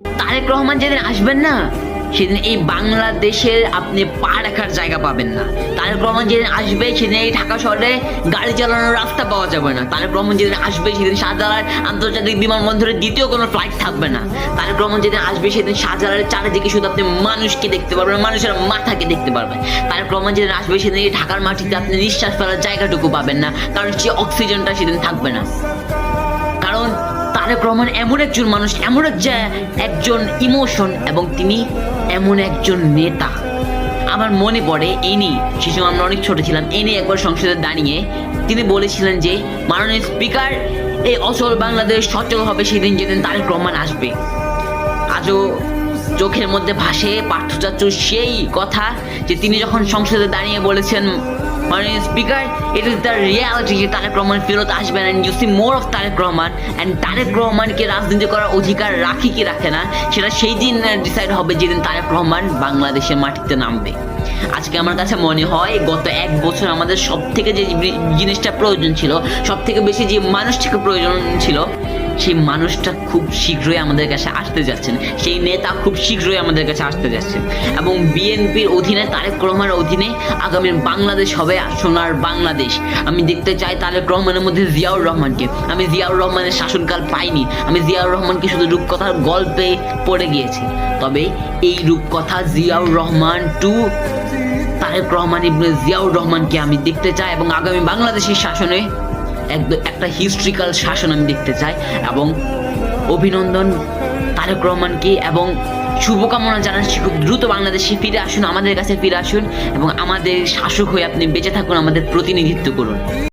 তারেক রহমান যেদিন আসবেন না, সেদিন এই বাংলাদেশের আপনি পা রাখার জায়গা পাবেন না। তারেক রহমান যেদিন আসবে, সেদিন এই ঢাকা শহরে গাড়ি চালানোর রাস্তা পাওয়া যাবে না। তারেক রহমান যেদিন আসবে, সেদিন শাহজালাল আন্তর্জাতিক বিমানবন্দরে দ্বিতীয় কোনো ফ্লাইট থাকবে না। তারেক রহমান যেদিন আসবে, সেদিন শাহজালালের চারিদিকে শুধু আপনি মানুষকে দেখতে পারবেন, মানুষের মাথাকে দেখতে পারবেন। তারেক রহমান যেদিন আসবে, সেদিন এই ঢাকার মাটিতে আপনি নিঃশ্বাস ফেলার জায়গাটুকু পাবেন না, কারণ সে অক্সিজেনটা সেদিন থাকবে না। কারণ তারেক রহমান এমন একজন মানুষ, এমন একজন ইমোশন, এবং তিনি এমন একজন নেতা। আমার মনে পড়ে ইনি, সে সময় আমরা অনেক ছোট ছিলাম, ইনি একবার সংসদে দাঁড়িয়ে তিনি বলেছিলেন যে মাননীয় স্পিকার, এই অচল বাংলাদেশ সচল হবে সেদিন যেদিন তারেক রহমান আসবে। আজও চোখের মধ্যে ভাসে পার্থ চাচুর সেই কথা, যে তিনি যখন সংসদে দাঁড়িয়ে বলেছেন, মাননীয় speaker, it is the reality যে তারেক রহমান ফেরত আসবেন, and you see more of Tarique Rahman. And Tarique রহমানকে রাজনীতি করার অধিকার রাখি কি রাখে না, সেটা সেই দিন ডিসাইড হবে যেদিন তারেক রহমান বাংলাদেশের মাটিতে নামবে। আজকে আমার কাছে মনে হয় গত 1 বছর আমাদের সব থেকে যে জিনিসটা প্রয়োজন ছিল, সব থেকে বেশি যে মানুষটাকে প্রয়োজন ছিল, সেই মানুষটা খুব শীঘ্রই আমাদের কাছে আসতে যাচ্ছেন, সেই নেতা খুব শীঘ্রই আমাদের কাছে আসতে যাচ্ছেন। এবং বিএনপির অধীনে, তারেক রহমানের অধীনে আগামীর বাংলাদেশ হবে সোনার বাংলাদেশ। আমি দেখতে চাই তারেক রহমানের মধ্যে জিয়াউর রহমানকে। আমি জিয়াউর রহমানের শাসনকাল পাইনি, আমি জিয়াউর রহমানকে শুধু রূপকথার গল্পে পড়ে গিয়েছি। তবে এই রূপকথা জিয়াউর রহমান টু তারেক রহমান ইবনে জিয়াউর রহমানকে আমি দেখতে চাই, এবং আগামী বাংলাদেশের শাসনে একটা হিস্ট্রিক্যাল শাসন আমি দেখতে চাই। এবং অভিনন্দন তারেক রহমানকে, এবং শুভকামনা জানাচ্ছি খুব দ্রুত বাংলাদেশে ফিরে আসুন, আমাদের কাছে ফিরে আসুন, এবং আমাদের শাসক হয়ে আপনি বেঁচে থাকুন, আমাদের প্রতিনিধিত্ব করুন।